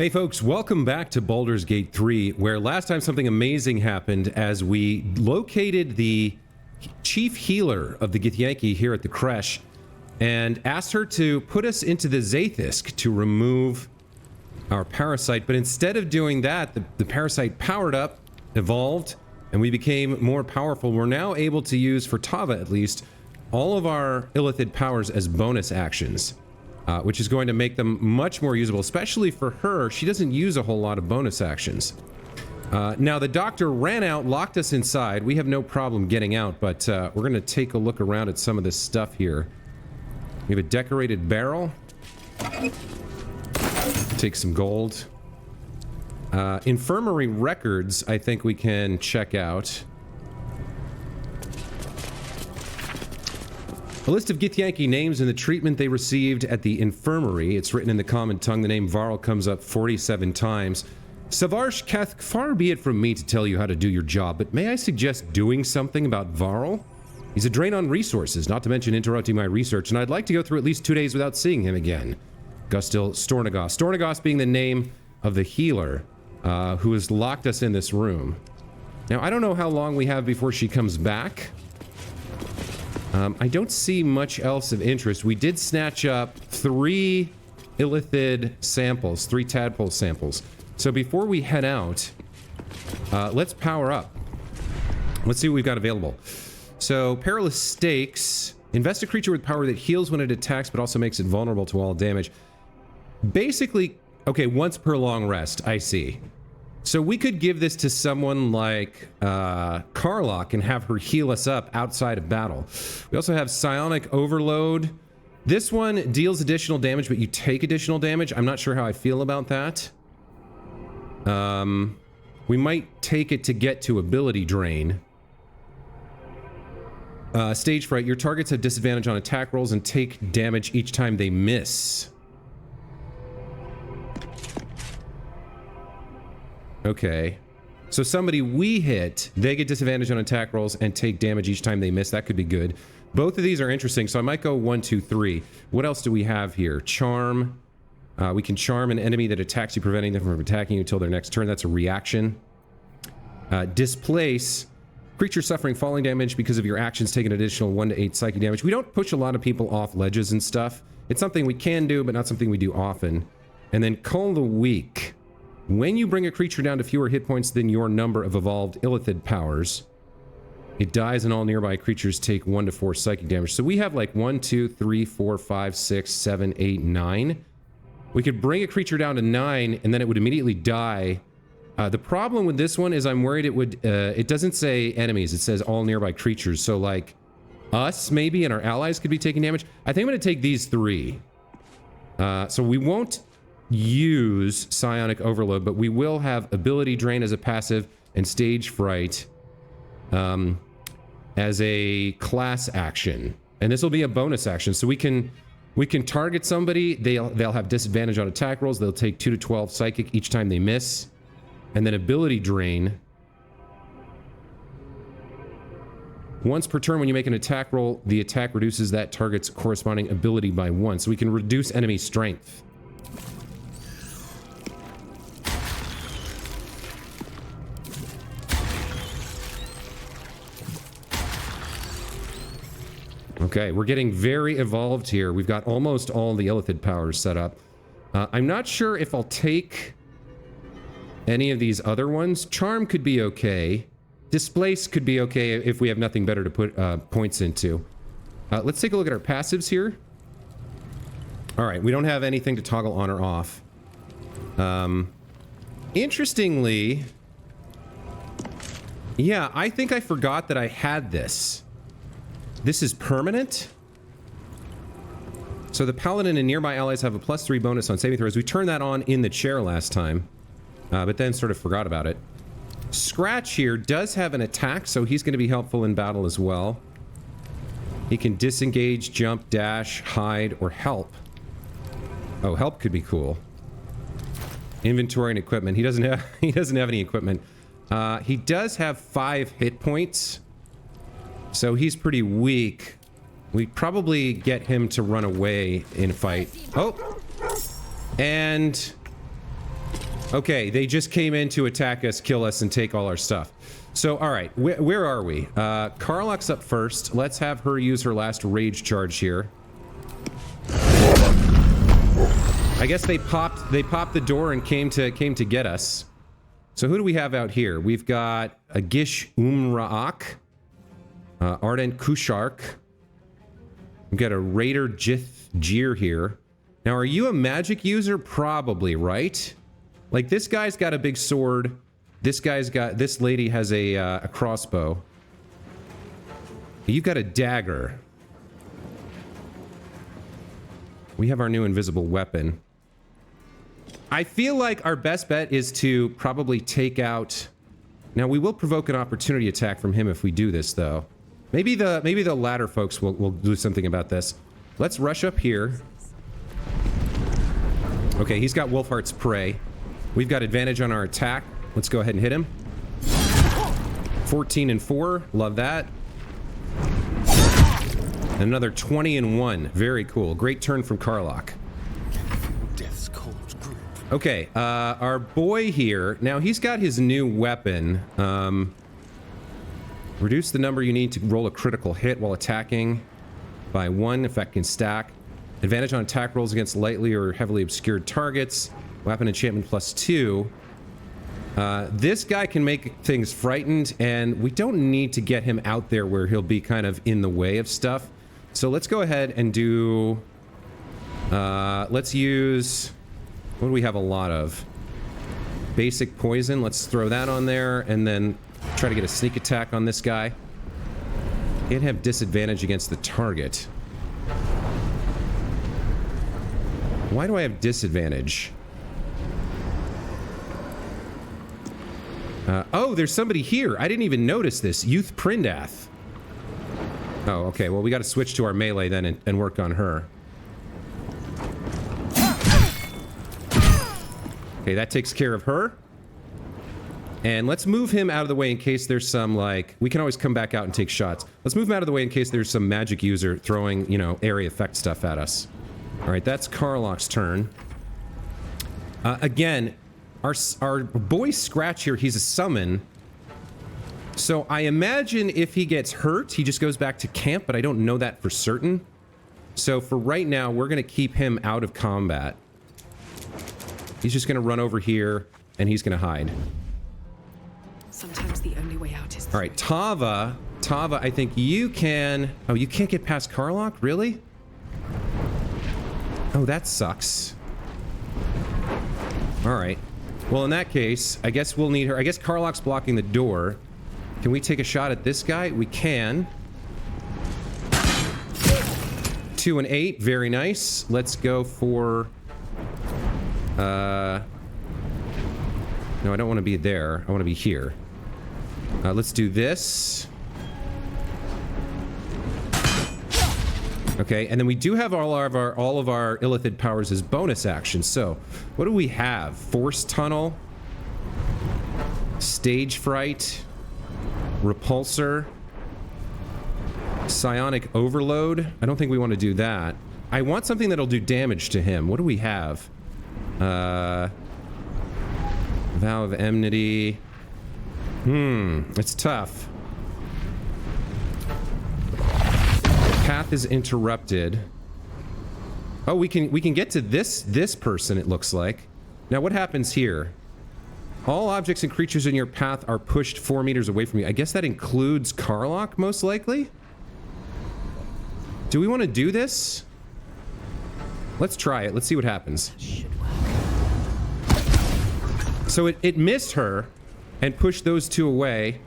Hey folks, welcome back to Baldur's Gate 3, where last time something amazing happened as we located the chief healer of the Githyanki here at the creche and asked her to put us into the Zathisk to remove our parasite. But instead of doing that, the parasite powered up, evolved, and we became more powerful. We're now able to use, for Tava at least, all of our illithid powers as bonus actions. Which is going to make them much more usable, especially for her. She doesn't use a whole lot of bonus actions. Now, the doctor ran out, locked us inside. We have no problem getting out, but we're going to take a look around at some of this stuff here. We have a decorated barrel. Take some gold. Infirmary records, I think we can check out. A list of Githyanki names and the treatment they received at the infirmary. It's written in the common tongue. The name Varl comes up 47 times. Savarsh Keth, far be it from me to tell you how to do your job, but may I suggest doing something about Varl? He's a drain on resources, not to mention interrupting my research, and I'd like to go through at least 2 days without seeing him again. Gustil Stornagos. Stornagos being the name of the healer who has locked us in this room. Now, I don't know how long we have before she comes back. I don't see much else of interest. We did snatch up 3 illithid samples, 3 tadpole samples. So before we head out, let's power up. Let's see what we've got available. So, perilous stakes. Invest a creature with power that heals when it attacks, but also makes it vulnerable to all damage. Basically, okay, once per long rest, I see. So we could give this to someone like Karlach and have her heal us up outside of battle. We also have Psionic Overload. This one deals additional damage, but you take additional damage. I'm not sure how I feel about that. We might take it to get to ability drain. Stage Fright. Your targets have disadvantage on attack rolls and take damage each time they miss. Okay. So somebody we hit, they get disadvantage on attack rolls and take damage each time they miss. That could be good. Both of these are interesting, so I might go 1, 2, 3. What else do we have here? Charm. We can charm an enemy that attacks you, preventing them from attacking you until their next turn. That's a reaction. Displace. Creature suffering falling damage because of your actions take an additional 1 to 8 psychic damage. We don't push a lot of people off ledges and stuff. It's something we can do, but not something we do often. And then Cull the Weak. When you bring a creature down to fewer hit points than your number of evolved illithid powers, it dies and all nearby creatures take 1 to 4 psychic damage. So we have like 1, 2, 3, 4, 5, 6, 7, 8, 9. We could bring a creature down to 9 and then it would immediately die. The problem with this one is I'm worried it would, it doesn't say enemies, it says all nearby creatures. So like us maybe and our allies could be taking damage. I think I'm going to take these 3. So we won't use Psionic Overload, but we will have Ability Drain as a passive and Stage Fright as a class action. And this will be a bonus action, so we can target somebody, they'll have disadvantage on attack rolls, they'll take 2 to 12 psychic each time they miss, and then Ability Drain. Once per turn when you make an attack roll, the attack reduces that target's corresponding ability by 1, so we can reduce enemy strength. Okay, we're getting very evolved here. We've got almost all the illithid powers set up. I'm not sure if I'll take any of these other ones. Charm could be okay. Displace could be okay if we have nothing better to put points into. Let's take a look at our passives here. Alright, we don't have anything to toggle on or off. Interestingly... yeah, I think I forgot that I had this. This is permanent. So the paladin and nearby allies have a +3 bonus on saving throws. We turned that on in the chair last time, but then sort of forgot about it. Scratch here does have an attack, so he's going to be helpful in battle as well. He can disengage, jump, dash, hide, or help. Oh, help could be cool. Inventory and equipment. He doesn't have any equipment. He does have 5 hit points. So he's pretty weak. We probably get him to run away in a fight. Oh! And Okay, they just came in to attack us, kill us, and take all our stuff. So, all right, where are we? Karlach's up first. Let's have her use her last rage charge here. I guess they popped the door and came to get us. So who do we have out here? We've got a Gish Umraak, Ardent Kushark. We've got a Raider Gith Jeer here. Now, are you a magic user? Probably, right? Like, this guy's got a big sword. This lady has a crossbow. You've got a dagger. We have our new invisible weapon. I feel like our best bet is to probably take out... Now, we will provoke an opportunity attack from him if we do this, though. Maybe the ladder folks will do something about this. Let's rush up here. Okay, he's got Wolfheart's Prey. We've got advantage on our attack. Let's go ahead and hit him. 14 and 4. Love that. Another 20 and 1. Very cool. Great turn from Karlach. Okay, our boy here. Now, he's got his new weapon. Reduce the number you need to roll a critical hit while attacking by 1. Effect can stack. Advantage on attack rolls against lightly or heavily obscured targets. Weapon enchantment +2. This guy can make things frightened, and we don't need to get him out there where he'll be kind of in the way of stuff. So let's go ahead and do... let's use... What do we have a lot of? Basic poison. Let's throw that on there, and then try to get a sneak attack on this guy. Can't have disadvantage against the target. Why do I have disadvantage? Oh, there's somebody here. I didn't even notice this. Youth Prindath. Oh, okay. Well, we got to switch to our melee then and work on her. Okay, that takes care of her. And let's move him out of the way in case there's some, like... We can always come back out and take shots. Let's move him out of the way in case there's some magic user throwing, you know, area effect stuff at us. Alright, that's Karlach's turn. Again... Our boy Scratch here, he's a summon. So I imagine if he gets hurt, he just goes back to camp, but I don't know that for certain. So for right now, we're going to keep him out of combat. He's just going to run over here, and he's going to hide. Sometimes the only way out is... All right, Tava. Tava, I think you can... Oh, you can't get past Karlach? Really? Oh, that sucks. All right. Well, in that case, I guess we'll need her. I guess Karlach's blocking the door. Can we take a shot at this guy? We can. 2 and 8. Very nice. Let's go for... No, I don't want to be there. I want to be here. Let's do this. Okay, and then we do have all of our illithid powers as bonus actions. So, what do we have? Force Tunnel, Stage Fright, Repulsor, Psionic Overload. I don't think we want to do that. I want something that'll do damage to him. What do we have? Vow of Enmity. It's tough. Path is interrupted. Oh, we can get to this person, it looks like. Now, what happens here? All objects and creatures in your path are pushed 4 meters away from you. I guess that includes Karlach, most likely? Do we want to do this? Let's try it. Let's see what happens. So it missed her and pushed those 2 away.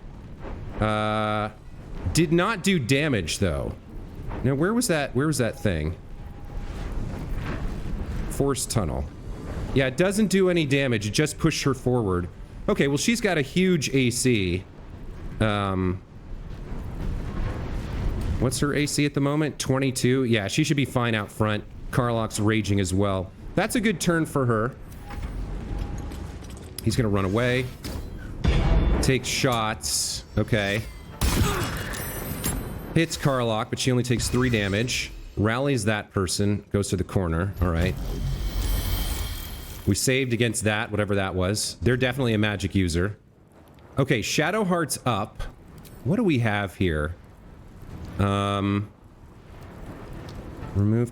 Did not do damage, though. Now, where was that thing? Force Tunnel. Yeah, it doesn't do any damage. It just pushed her forward. Okay, well, she's got a huge AC. What's her AC at the moment? 22? Yeah, she should be fine out front. Karlach's raging as well. That's a good turn for her. He's gonna run away. Take shots. Okay. Hits Karlach, but she only takes 3 damage. Rallies that person. Goes to the corner. Alright. We saved against that, whatever that was. They're definitely a magic user. Okay, Shadow Heart's up. What do we have here? Remove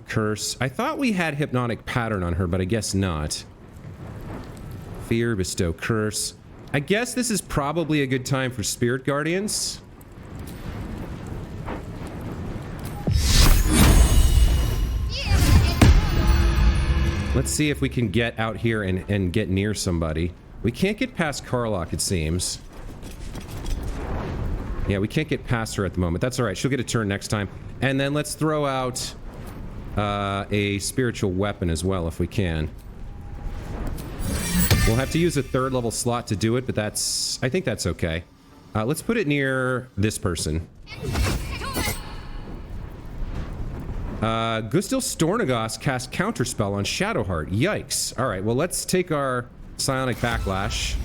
curse. I thought we had hypnotic pattern on her, but I guess not. Fear, bestow curse. I guess this is probably a good time for spirit guardians. Let's see if we can get out here and get near somebody. We can't get past Karlach, it seems. Yeah, we can't get past her at the moment. That's all right. She'll get a turn next time. And then let's throw out a spiritual weapon as well, if we can. We'll have to use a 3rd level slot to do it, but that's... I think that's okay. Let's put it near this person. Gustil Stornagos cast Counterspell on Shadowheart. Yikes. Alright, well, let's take our Psionic Backlash.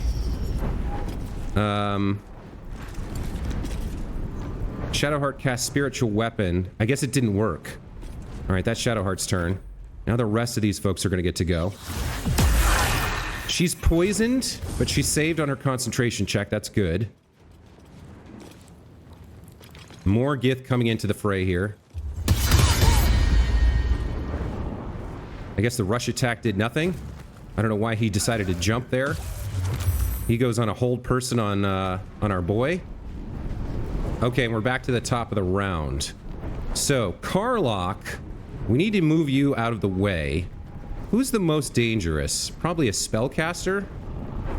Shadowheart cast Spiritual Weapon. I guess it didn't work. Alright, that's Shadowheart's turn. Now the rest of these folks are going to get to go. She's poisoned, but she's saved on her concentration check. That's good. More Gith coming into the fray here. I guess the rush attack did nothing. I don't know why he decided to jump there. He goes on a hold person on our boy. Okay, and we're back to the top of the round. So, Karlach, we need to move you out of the way. Who's the most dangerous? Probably a spellcaster,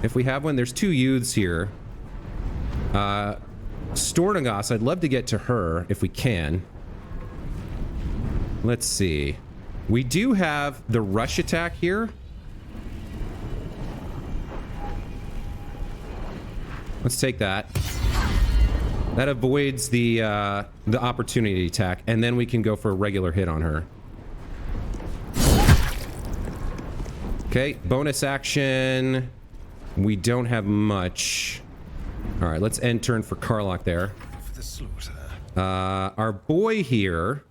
if we have one. There's 2 youths here. Stornagos, I'd love to get to her if we can. Let's see. We do have the rush attack here. Let's take that. That avoids the opportunity attack, and then we can go for a regular hit on her. Okay, bonus action. We don't have much. All right, let's end turn for Karlach there. For the slaughter. Our boy here.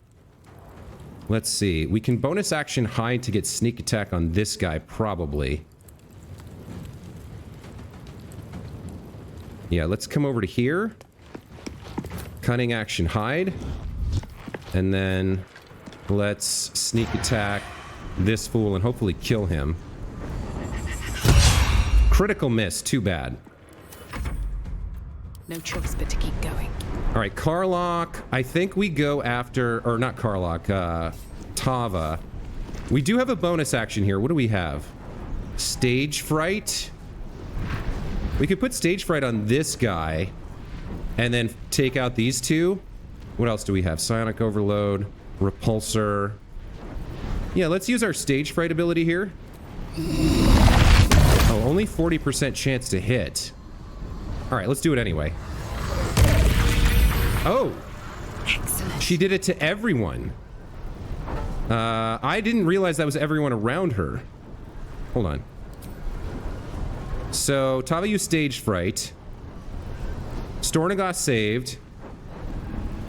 Let's see. We can bonus action hide to get sneak attack on this guy, probably. Yeah, let's come over to here. Cunning action hide. And then let's sneak attack this fool and hopefully kill him. Critical miss, too bad. No choice but to keep going. All right, Karlach. I think we go after, or not Karlach, Tava. We do have a bonus action here. What do we have? Stage Fright. We could put Stage Fright on this guy and then take out these 2. What else do we have? Psionic Overload, Repulsor. Yeah, let's use our Stage Fright ability here. Oh, only 40% chance to hit. All right, let's do it anyway. Oh! Excellent. She did it to everyone. I didn't realize that was everyone around her. Hold on. So, Tava used Stage Fright. Stornagos saved.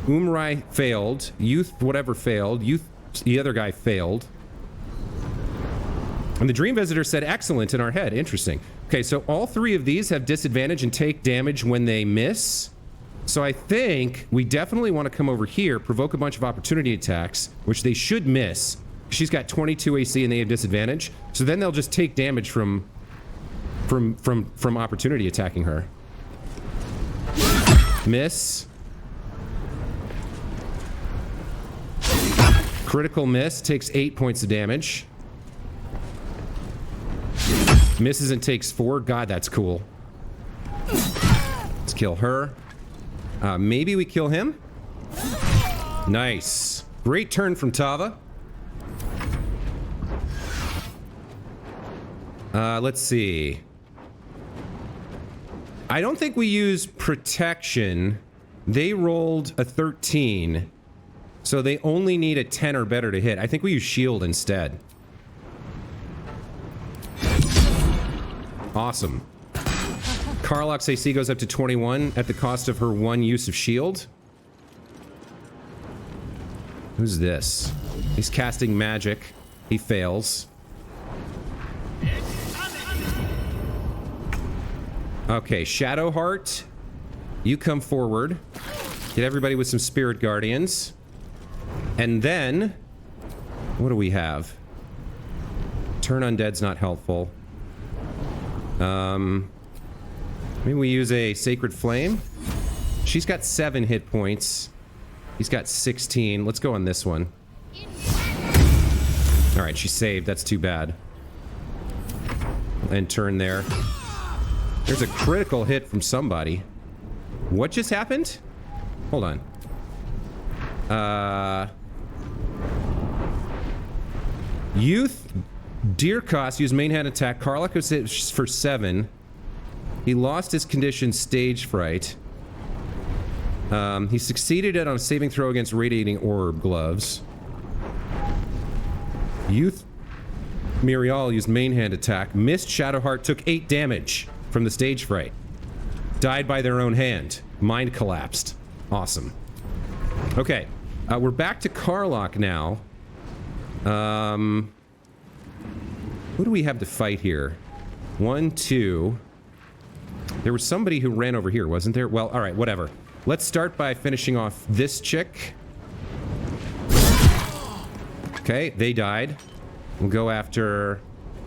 Umrai failed. Youth whatever failed. Youth, the other guy failed. And the Dream Visitor said excellent in our head. Interesting. Okay, so all 3 of these have disadvantage and take damage when they miss. So I think we definitely want to come over here, provoke a bunch of opportunity attacks, which they should miss. She's got 22 AC and they have disadvantage. So then they'll just take damage from opportunity attacking her. Miss. Critical miss, takes 8 points of damage. Misses and takes 4. God, that's cool. Let's kill her. Maybe we kill him? Nice. Great turn from Tava. Let's see. I don't think we use protection. They rolled a 13. So they only need a 10 or better to hit. I think we use shield instead. Awesome. Karlach's AC goes up to 21 at the cost of her 1 use of shield. Who's this? He's casting magic. He fails. Okay, Shadowheart, you come forward. Get everybody with some Spirit Guardians. And then, what do we have? Turn Undead's not helpful. Maybe we use a Sacred Flame. She's got 7 hit points. He's got 16. Let's go on this one. Alright, she saved. That's too bad. And turn there. There's a critical hit from somebody. What just happened? Hold on. Youth Deercost used main hand attack. Karlach was hit for 7. He lost his condition Stage Fright. He succeeded on a saving throw against Radiating Orb gloves. Youth Mirial used main hand attack. Missed. Shadowheart took 8 damage from the Stage Fright. Died by their own hand. Mind collapsed. Awesome. Okay. We're back to Karlach now. Who do we have to fight here? 1, 2. There was somebody who ran over here, wasn't there? Well, alright, whatever. Let's start by finishing off this chick. Okay, they died. We'll go after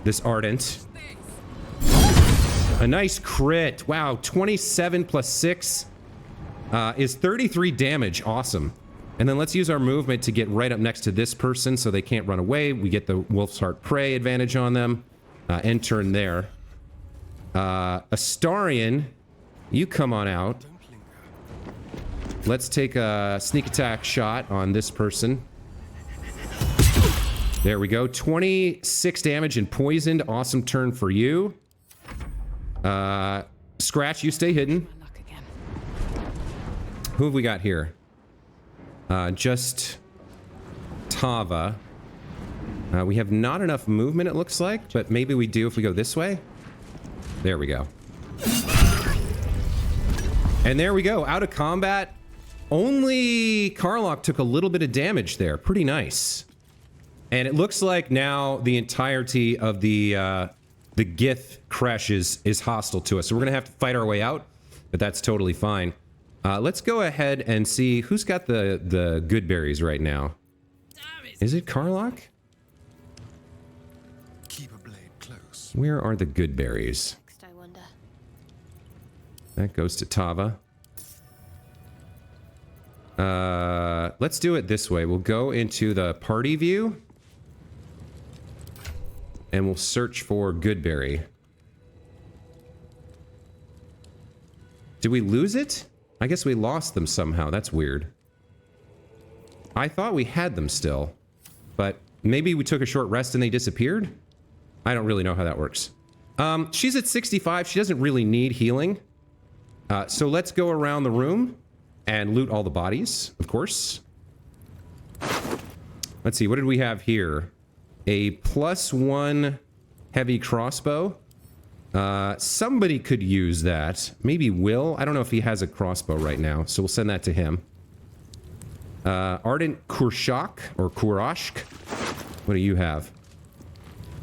this Ardent. A nice crit. Wow, 27 plus 6 is 33 damage. Awesome. And then let's use our movement to get right up next to this person so they can't run away. We get the Wolf's Heart Prey advantage on them. End turn there. Astarion, you come on out. Let's take a sneak attack shot on this person. There we go. 26 damage and poisoned. Awesome turn for you. Scratch, you stay hidden. Who have we got here? Just Tava. We have not enough movement, it looks like, but maybe we do if we go this way. There we go. And there we go. Out of combat. Only Karlach took a little bit of damage there. Pretty nice. And it looks like now the entirety of the Gith crash is hostile to us. So we're going to have to fight our way out, but that's totally fine. Let's go ahead and see who's got the good berries right now. Is it Karlach? Keep a blade close. Where are the good berries? Next, I wonder. That goes to Tava. Let's do it this way. We'll go into the party view. And we'll search for Goodberry. Did we lose it? I guess we lost them somehow. That's weird. I thought we had them still. But maybe we took a short rest and they disappeared? I don't really know how that works. She's at 65. She doesn't really need healing. So let's go around the room and loot all the bodies, of course. Let's see, what did we have here? A +1 heavy crossbow. Somebody could use that. Maybe Will. I don't know if he has a crossbow right now, so we'll send that to him. Ardent Kurshak, or Kurashk. What do you have?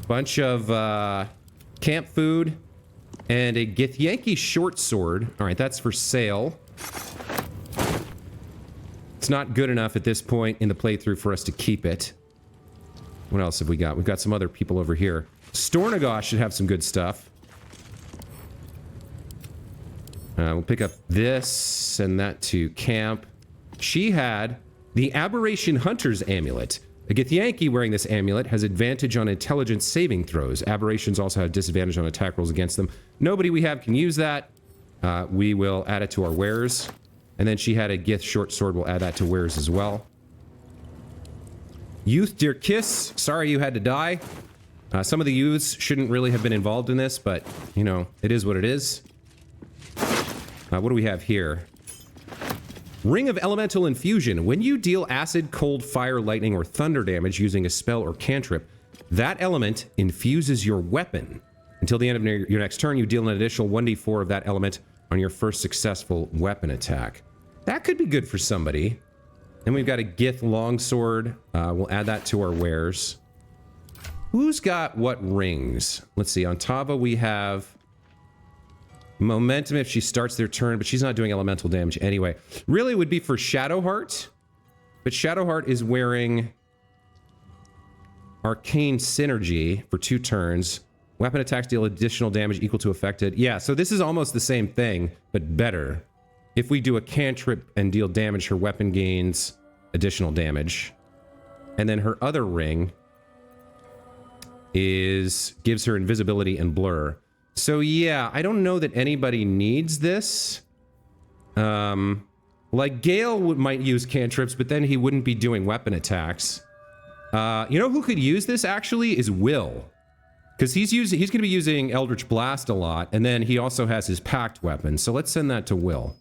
Bunch of camp food and a Githyanki short sword. All right, that's for sale. It's not good enough at this point in the playthrough for us to keep it. What else have we got? We've got some other people over here. Stornagosh should have some good stuff. We'll pick up this, send that to camp. She had the Aberration Hunter's Amulet. A Githyanki wearing this amulet has advantage on intelligence saving throws. Aberrations also have disadvantage on attack rolls against them. Nobody we have can use that. We will add it to our wares. And then she had a Gith short sword. We'll add that to wares as well. Youth Dear Kiss, sorry you had to die. Some of the youths shouldn't really have been involved in this, but, you know, it is what it is. What do we have here? Ring of Elemental Infusion. When you deal acid, cold, fire, lightning, or thunder damage using a spell or cantrip, that element infuses your weapon. Until the end of your next turn, you deal an additional 1d4 of that element on your first successful weapon attack. That could be good for somebody. Then we've got a Gith longsword. We'll add that to our wares. Who's got what rings? Let's see. On Tava, we have Momentum if she starts their turn, but she's not doing elemental damage anyway. Really would be for Shadowheart, but Shadowheart is wearing Arcane Synergy for 2 turns. Weapon attacks deal additional damage equal to affected. Yeah, so this is almost the same thing, but better. If we do a cantrip and deal damage, her weapon gains additional damage. And then her other ring gives her invisibility and blur. So yeah, I don't know that anybody needs this. Like Gale might use cantrips, but then he wouldn't be doing weapon attacks. You know who could use this actually is Will. Because he's going to be using Eldritch Blast a lot, and then he also has his Pact weapon. So let's send that to Will.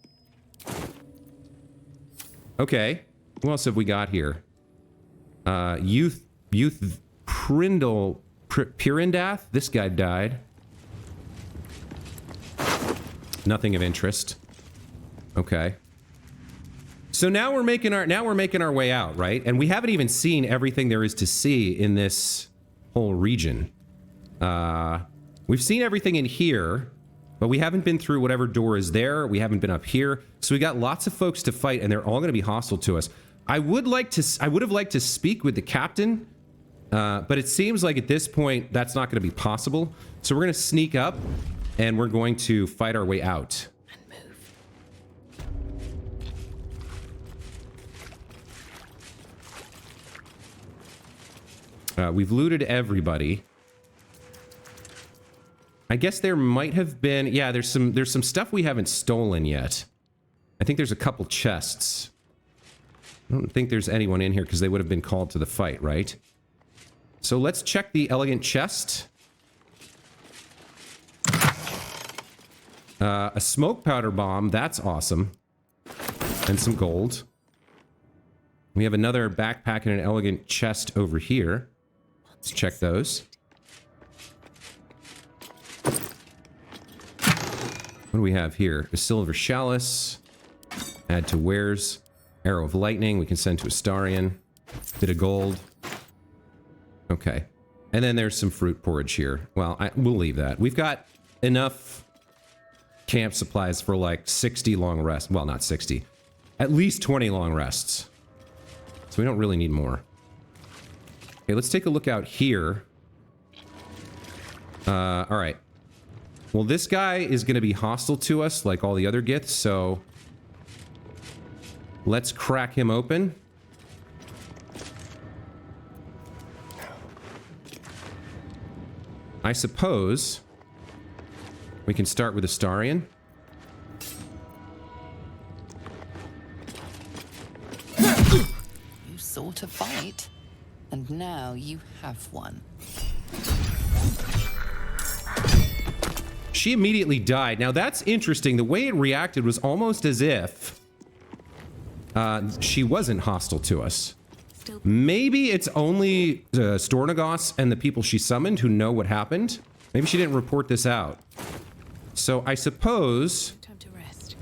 Okay, who else have we got here? Youth Pirindath. This guy died. Nothing of interest. Okay. So now we're making our way out, right? And we haven't even seen everything there is to see in this whole region. We've seen everything in here, but we haven't been through whatever door is there. We haven't been up here. So we got lots of folks to fight, and they're all going to be hostile to us. I would have liked to speak with the captain, but it seems like at this point that's not going to be possible. So we're going to sneak up, and we're going to fight our way out. We've looted everybody. I guess there might have been... Yeah, there's some stuff we haven't stolen yet. I think there's a couple chests. I don't think there's anyone in here because they would have been called to the fight, right? So let's check the elegant chest. A smoke powder bomb. That's awesome. And some gold. We have another backpack and an elegant chest over here. Let's check those. What do we have here? A silver chalice. Add to wares. Arrow of lightning. We can send to Astarion. Bit of gold. Okay. And then there's some fruit porridge here. Well, we'll leave that. We've got enough camp supplies for like 60 long rests. Well, not 60. At least 20 long rests. So we don't really need more. Okay, let's take a look out here. All right. Well, this guy is going to be hostile to us like all the other Giths, so let's crack him open. I suppose we can start with Astarion. You sought a fight, and now you have one. She immediately died. Now that's interesting. The way it reacted was almost as if she wasn't hostile to us. Maybe it's only Stornagos and the people she summoned who know what happened. Maybe she didn't report this out. So I suppose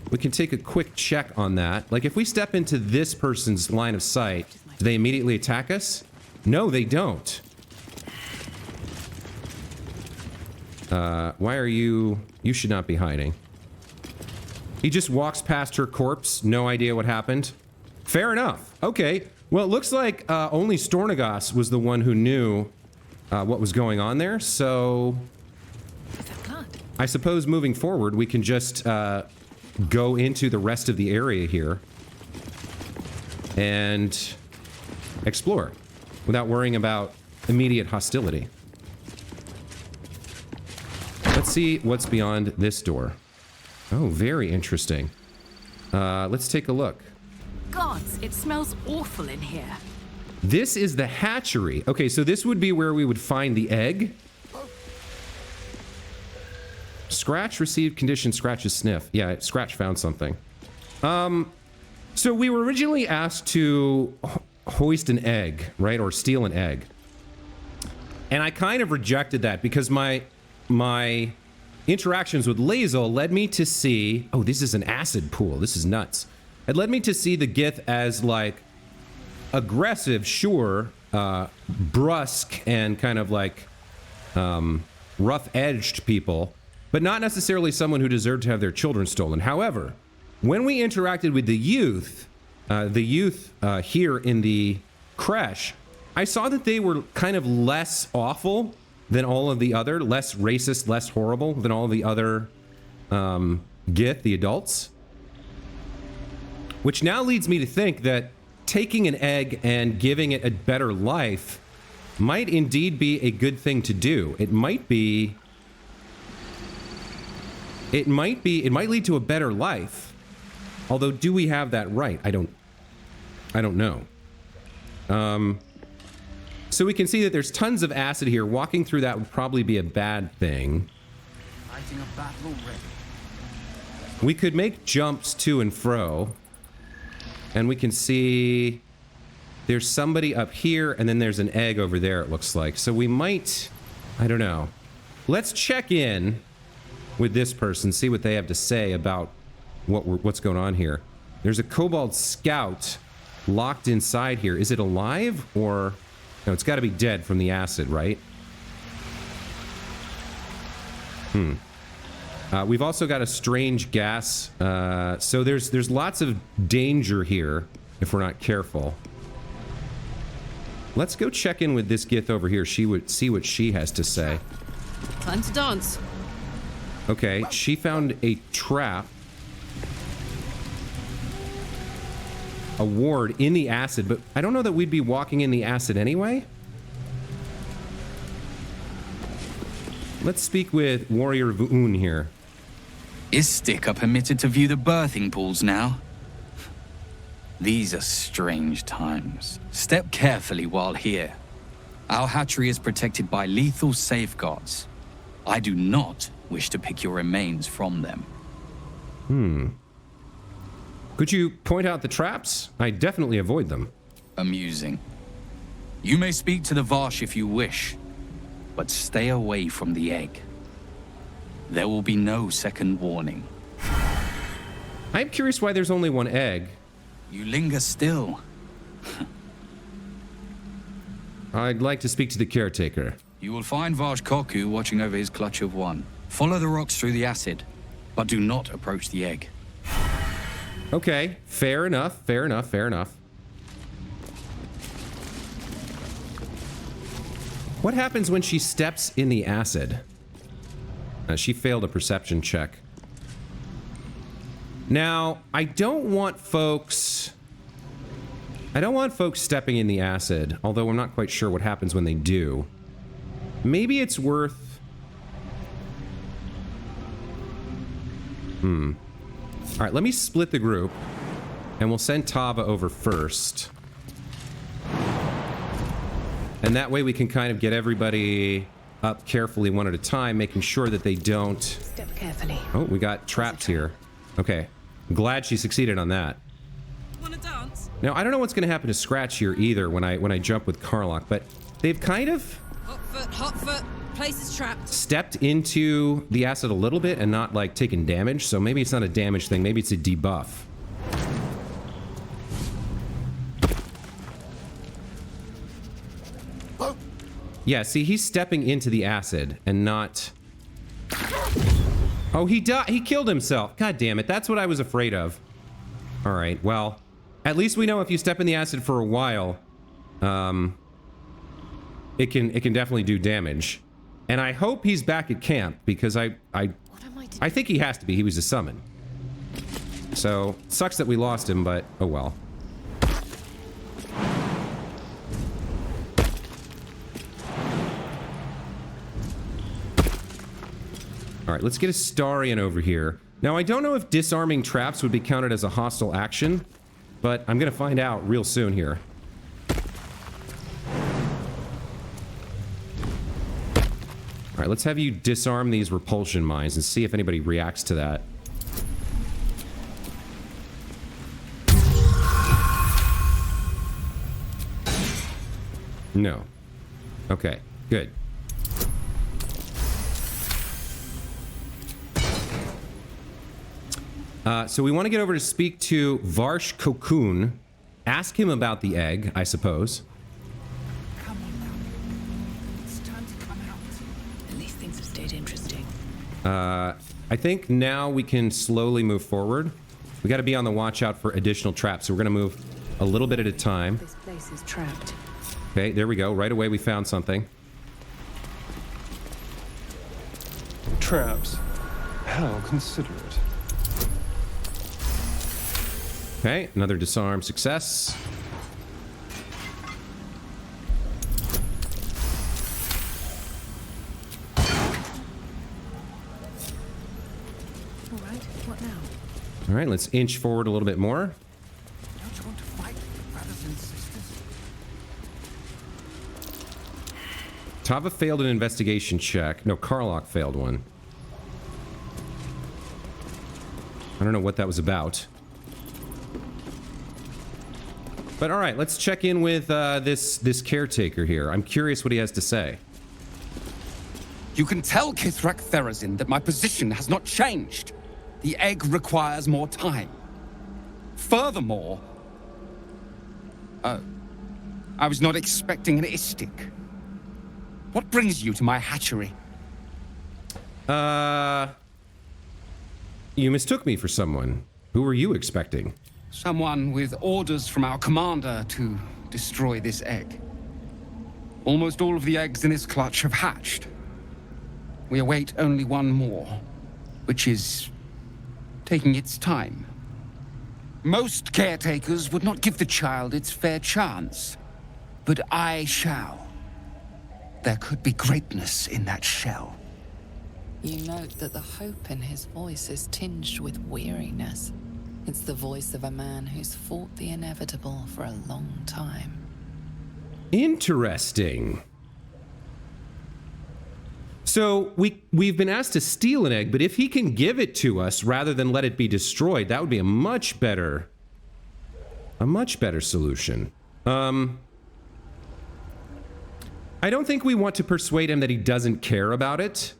we can take a quick check on that. Like if we step into this person's line of sight, do they immediately attack us? No, they don't. Why are you... You should not be hiding. He just walks past her corpse. No idea what happened. Fair enough. Okay. Well, it looks like only Stornagos was the one who knew what was going on there. So I suppose moving forward, we can just go into the rest of the area here and explore without worrying about immediate hostility. Let's see what's beyond this door. Oh, very interesting. Let's take a look. Gods, it smells awful in here. This is the hatchery. Okay, so this would be where we would find the egg. Scratch received condition Scratch's sniff. Yeah, Scratch found something. So we were originally asked to hoist an egg, right? Or steal an egg. And I kind of rejected that because my interactions with Lae'zel led me to see... Oh, this is an acid pool. This is nuts. It led me to see the Gith as, like, aggressive, sure, brusque, and kind of, like, rough-edged people. but not necessarily someone who deserved to have their children stolen. However, when we interacted with the youth here in the creche, I saw that they were kind of less awful than all of the other, less racist, less horrible than all of the other Gith, the adults. Which now leads me to think that taking an egg and giving it a better life might indeed be a good thing to do. It might lead to a better life. Although, do we have that right? I don't know. So we can see that there's tons of acid here. Walking through that would probably be a bad thing. Fighting a battle already. We could make jumps to and fro. And we can see there's somebody up here, and then there's an egg over there, it looks like. So we might, I don't know. Let's check in with this person, see what they have to say about what's going on here. There's a kobold scout locked inside here. Is it alive, or... No, it's got to be dead from the acid, right? We've also got a strange gas. So there's lots of danger here if we're not careful. Let's go check in with this Gith over here. She would see what she has to say. Time to dance. Okay, she found a trap. A ward in the acid, but I don't know that we'd be walking in the acid anyway. Let's speak with Warrior Vuun here. Is Sticker permitted to view the birthing pools now? These are strange times. Step carefully while here. Our hatchery is protected by lethal safeguards. I do not wish to pick your remains from them. Could you point out the traps? I definitely avoid them. Amusing. You may speak to the Varsh if you wish, but stay away from the egg. There will be no second warning. I'm curious why there's only one egg. You linger still. I'd like to speak to the caretaker. You will find Varsh Koku watching over his clutch of one. Follow the rocks through the acid, but do not approach the egg. Okay, fair enough, fair enough, fair enough. What happens when she steps in the acid? She failed a perception check. Now, I don't want folks stepping in the acid, although I'm not quite sure what happens when they do. Maybe it's worth... All right, let me split the group, and we'll send Tava over first. And that way we can kind of get everybody up carefully one at a time, making sure that they don't... Step carefully. Oh, we got traps here. Okay. Glad she succeeded on that. Wanna dance? Now, I don't know what's going to happen to Scratch here either when I jump with Karlach, but they've kind of... Hot foot. Place is trapped. Stepped into the acid a little bit and not, like, taken damage, so maybe it's not a damage thing, maybe it's a debuff. Yeah, see, he's stepping into the acid and not... Oh, he died. He killed himself. God damn it, that's what I was afraid of. All right, well, at least we know if you step in the acid for a while, it can definitely do damage. And I hope he's back at camp, because I think he has to be. He was a summon. So, sucks that we lost him, but oh well. Alright, let's get a Starian over here. Now, I don't know if disarming traps would be counted as a hostile action, but I'm gonna find out real soon here. All right, let's have you disarm these repulsion mines and see if anybody reacts to that. No. Okay, good. So we want to get over to speak to Varsh Kokun. Ask him about the egg, I suppose. Come on now. It's time to come out. At least things have stayed interesting. I think now we can slowly move forward. We got to be on the watch out for additional traps, so we're going to move a little bit at a time. This place is trapped. Okay, there we go. Right away we found something. Traps. How considerate. Okay, another disarm success. All right, what now? All right, let's inch forward a little bit more. Don't you want to fight brothers and sisters? Tava failed an investigation check. No, Karlach failed one. I don't know what that was about. But all right, let's check in with this caretaker here. I'm curious what he has to say. You can tell Kithrak Therazin that my position has not changed. The egg requires more time. Furthermore... Oh. I was not expecting an istic. What brings you to my hatchery? You mistook me for someone. Who were you expecting? Someone with orders from our commander to destroy this egg. Almost all of the eggs in this clutch have hatched. We await only one more, which is taking its time. Most caretakers would not give the child its fair chance, but I shall. There could be greatness in that shell. You note that the hope in his voice is tinged with weariness. It's the voice of a man who's fought the inevitable for a long time. Interesting. So we've been asked to steal an egg, but if he can give it to us rather than let it be destroyed, that would be a much better solution. I don't think we want to persuade him that he doesn't care about it.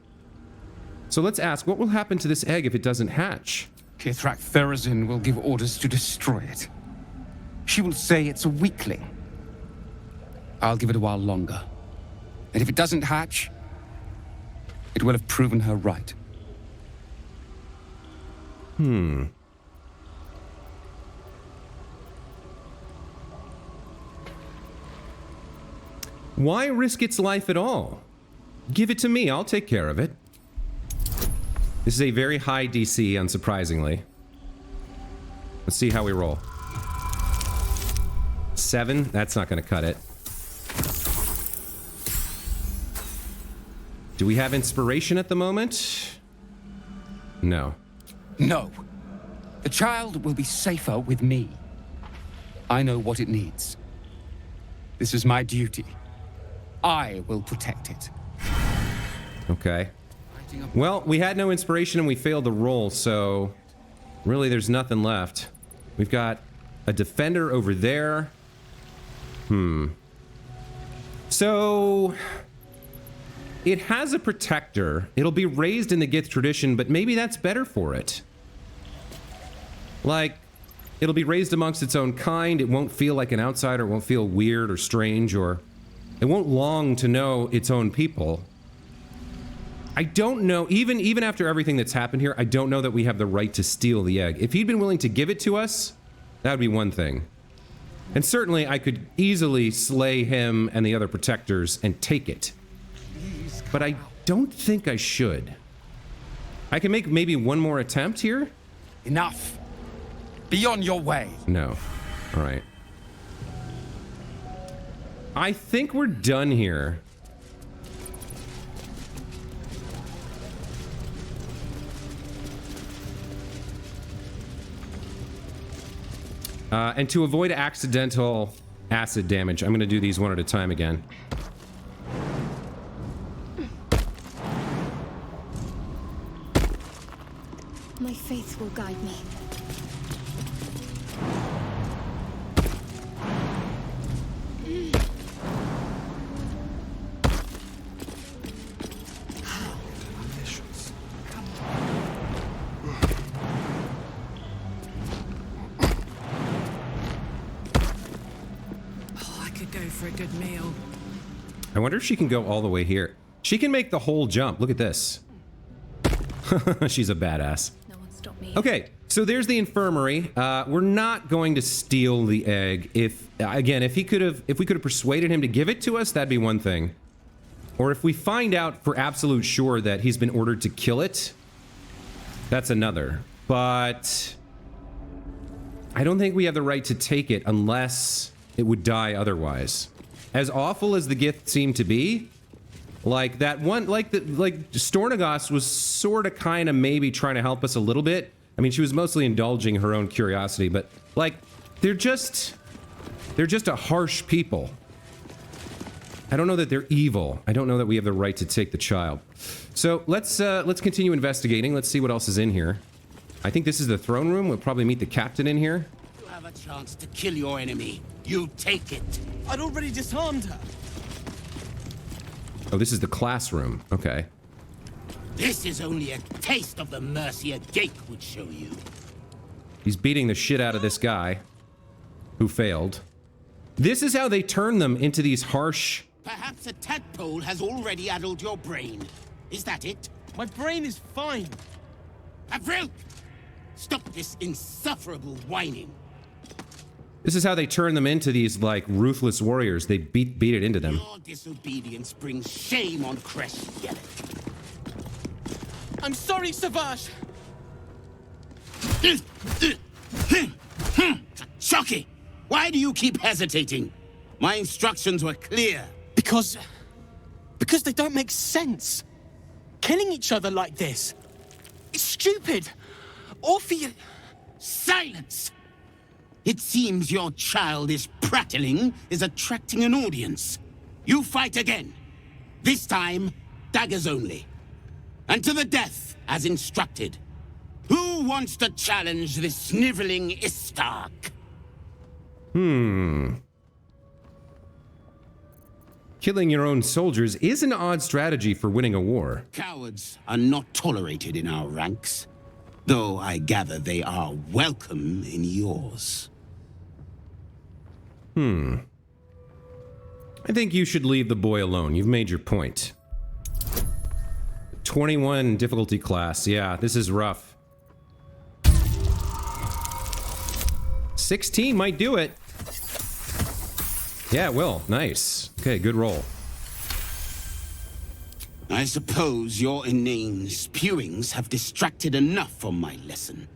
So let's ask, what will happen to this egg if it doesn't hatch? Kithrak Therazin will give orders to destroy it. She will say it's a weakling. I'll give it a while longer. And if it doesn't hatch, it will have proven her right. Why risk its life at all? Give it to me, I'll take care of it. This is a very high DC, unsurprisingly. Let's see how we roll. 7? That's not going to cut it. Do we have inspiration at the moment? No. No. The child will be safer with me. I know what it needs. This is my duty. I will protect it. Okay. Well, we had no inspiration and we failed the roll, so really there's nothing left. We've got a defender over there. So it has a protector. It'll be raised in the Gith tradition, but maybe that's better for it. Like, it'll be raised amongst its own kind. It won't feel like an outsider. It won't feel weird or strange, or it won't long to know its own people. I don't know, even after everything that's happened here, I don't know that we have the right to steal the egg. If he'd been willing to give it to us, that would be one thing. And certainly I could easily slay him and the other protectors and take it. But I don't think I should. I can make maybe one more attempt here? Enough. Be on your way. No. All right. I think we're done here. And to avoid accidental acid damage, I'm going to do these one at a time again. My faith will guide me. For a good meal. I wonder if she can go all the way here. She can make the whole jump. Look at this. She's a badass. No one stopped me. Okay, so there's the infirmary. We're not going to steal the egg. If we could have persuaded him to give it to us, that'd be one thing. Or if we find out for absolute sure that he's been ordered to kill it, that's another. But I don't think we have the right to take it unless it would die otherwise. As awful as the Gith seem to be, like that one, like Stornagos was sort of kind of maybe trying to help us a little bit. I mean, she was mostly indulging her own curiosity, but like they're just a harsh people. I don't know that they're evil. I don't know that we have the right to take the child. So let's continue investigating. Let's see what else is in here. I think this is the throne room. We'll probably meet the captain in here. You have a chance to kill your enemy. You take it. I'd already disarmed her. Oh, this is the classroom. Okay. This is only a taste of the mercy a gate would show you. He's beating the shit out of this guy who failed. This is how they turn them into these harsh... Perhaps a tadpole has already addled your brain. Is that it? My brain is fine. Avril! Stop this insufferable whining. This is how they turn them into these, like, ruthless warriors. They beat it into them. Your disobedience brings shame on Crest Yellow. I'm sorry, Savage. Shocky! Why do you keep hesitating? My instructions were clear. Because they don't make sense. Killing each other like this. It's stupid. Orpheus... Silence! It seems your childish prattling is attracting an audience. You fight again. This time, daggers only. And to the death, as instructed. Who wants to challenge this sniveling Istark? Killing your own soldiers is an odd strategy for winning a war. Cowards are not tolerated in our ranks. Though I gather they are welcome in yours. I think you should leave the boy alone. You've made your point. 21 difficulty class. Yeah, this is rough. 16 might do it. Yeah, it will. Nice. Okay, good roll. I suppose your inane spewings have distracted enough from my lesson.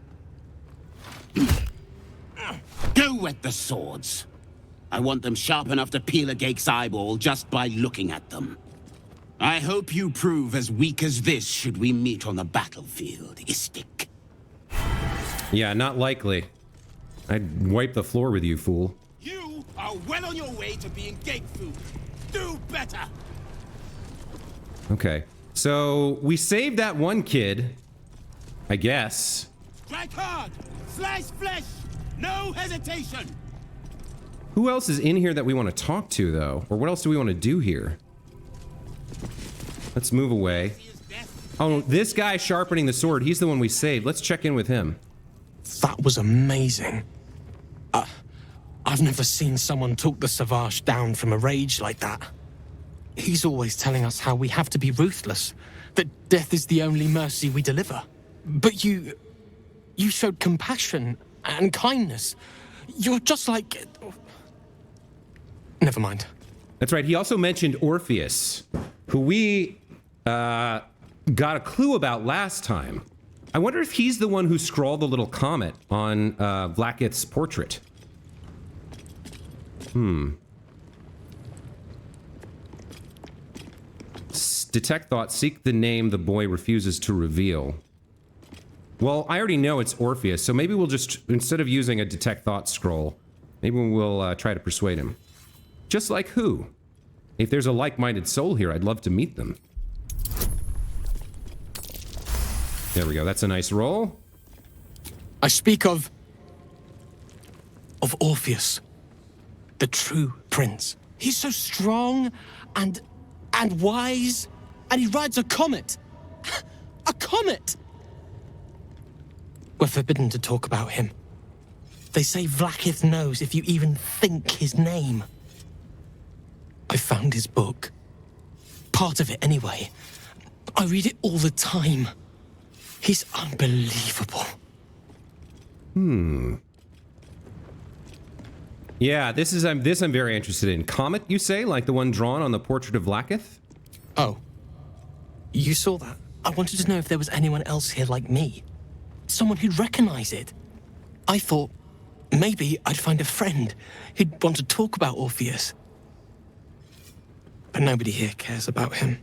Go wet the swords. I want them sharp enough to peel a Gake's eyeball just by looking at them. I hope you prove as weak as this should we meet on the battlefield, Istik. Yeah, not likely. I'd wipe the floor with you, fool. You are well on your way to being Gate food. Do better! Okay. So, we saved that one kid. I guess. Strike hard! Slice flesh! No hesitation! Who else is in here that we want to talk to, though? Or what else do we want to do here? Let's move away. Oh, this guy sharpening the sword, he's the one we saved. Let's check in with him. That was amazing. I've never seen someone talk the Savage down from a rage like that. He's always telling us how we have to be ruthless, that death is the only mercy we deliver. But you showed compassion and kindness. You're just like... Never mind. That's right. He also mentioned Orpheus, who we got a clue about last time. I wonder if he's the one who scrawled the little comet on Vlaakith's portrait. Detect thought. Seek the name the boy refuses to reveal. Well, I already know it's Orpheus, so maybe we'll just, instead of using a detect thought scroll, maybe we'll try to persuade him. Just like who? If there's a like-minded soul here, I'd love to meet them. There we go. That's a nice roll. I speak of Orpheus, the true prince. He's so strong and wise, and he rides a comet. A comet! We're forbidden to talk about him. They say Vlaakith knows if you even think his name. I found his book. Part of it, anyway. I read it all the time. He's unbelievable. Yeah, this I'm very interested in. Comet, you say? Like the one drawn on the portrait of Vlaakith? Oh. You saw that? I wanted to know if there was anyone else here like me. Someone who'd recognize it. I thought maybe I'd find a friend who'd want to talk about Orpheus. But nobody here cares about him.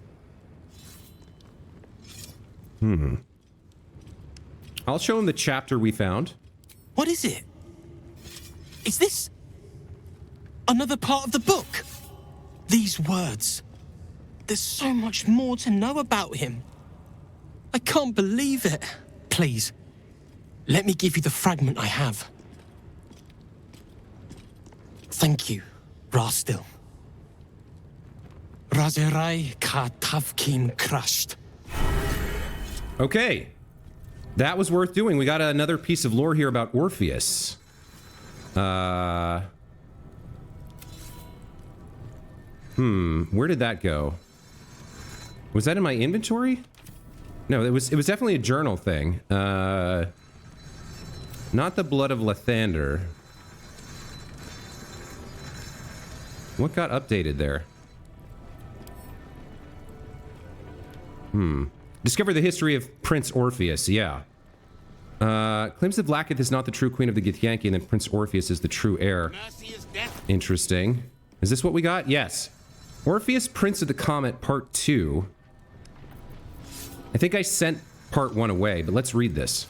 I'll show him the chapter we found. What is it? Is this another part of the book? These words. There's so much more to know about him. I can't believe it. Please, let me give you the fragment I have. Thank you, Rastil. Razerai ka tavkin crushed. Okay. That was worth doing. We got another piece of lore here about Orpheus. Where did that go? Was that in my inventory? No, it was definitely a journal thing. Not the blood of Lathander. What got updated there? Discover the history of Prince Orpheus, yeah. Claims that Vlaakith is not the true queen of the Githyanki and that Prince Orpheus is the true heir. Interesting. Is this what we got? Yes. Orpheus, Prince of the Comet, Part 2. I think I sent Part 1 away, but let's read this.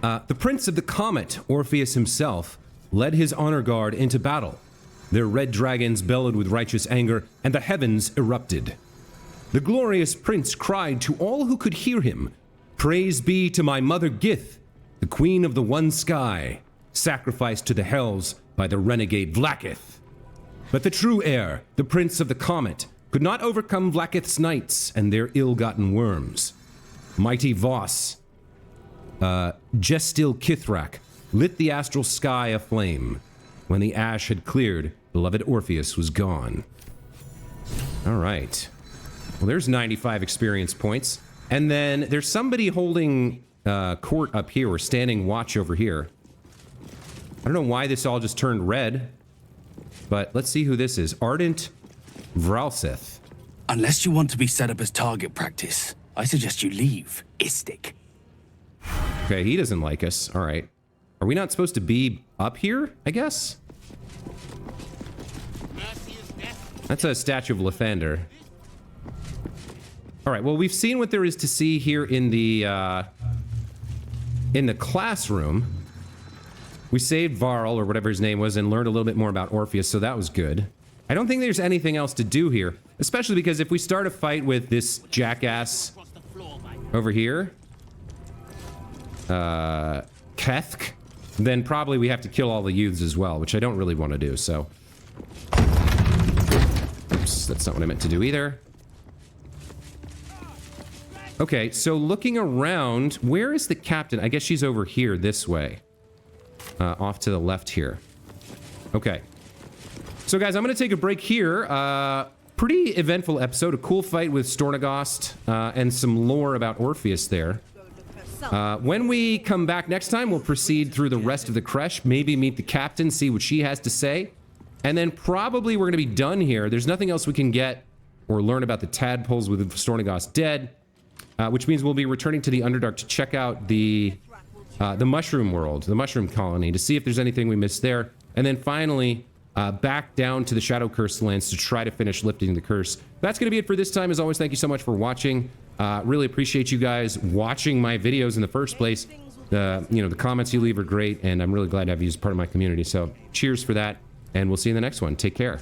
The Prince of the Comet, Orpheus himself, led his honor guard into battle. Their red dragons bellowed with righteous anger, and the heavens erupted. The glorious prince cried to all who could hear him, "Praise be to my mother Gith, the queen of the one sky, sacrificed to the hells by the renegade Vlaakith." But the true heir, the Prince of the Comet, could not overcome Vlaakith's knights and their ill-gotten worms. Mighty Voss, Gestil Kithrak, lit the astral sky aflame. When the ash had cleared, beloved Orpheus was gone. All right. Well, there's 95 experience points. And then there's somebody holding court up here or standing watch over here. I don't know why this all just turned red, but let's see who this is. Ardent Vralseth. Unless you want to be set up as target practice, I suggest you leave, Istik. Okay, he doesn't like us. All right. Are we not supposed to be up here, I guess? That's a statue of Lathander. All right, well, we've seen what there is to see here in the classroom. We saved Varl, or whatever his name was, and learned a little bit more about Orpheus, so that was good. I don't think there's anything else to do here, especially because if we start a fight with this jackass over here, Kethk, then probably we have to kill all the youths as well, which I don't really want to do, so... Oops, that's not what I meant to do either. Okay, so looking around, where is the captain? I guess she's over here this way. Off to the left here. Okay. So guys, I'm going to take a break here. Pretty eventful episode. A cool fight with Stornagost and some lore about Orpheus there. When we come back next time, we'll proceed through the rest of the creche. Maybe meet the captain, see what she has to say. And then probably we're going to be done here. There's nothing else we can get or learn about the tadpoles with Stornagost dead. Which means we'll be returning to the Underdark to check out the mushroom world, the mushroom colony, to see if there's anything we missed there. And then finally, back down to the Shadow Curse lands to try to finish lifting the curse. That's going to be it for this time. As always, thank you so much for watching. Really appreciate you guys watching my videos in the first place. The comments you leave are great, and I'm really glad to have you as part of my community. So cheers for that, and we'll see you in the next one. Take care.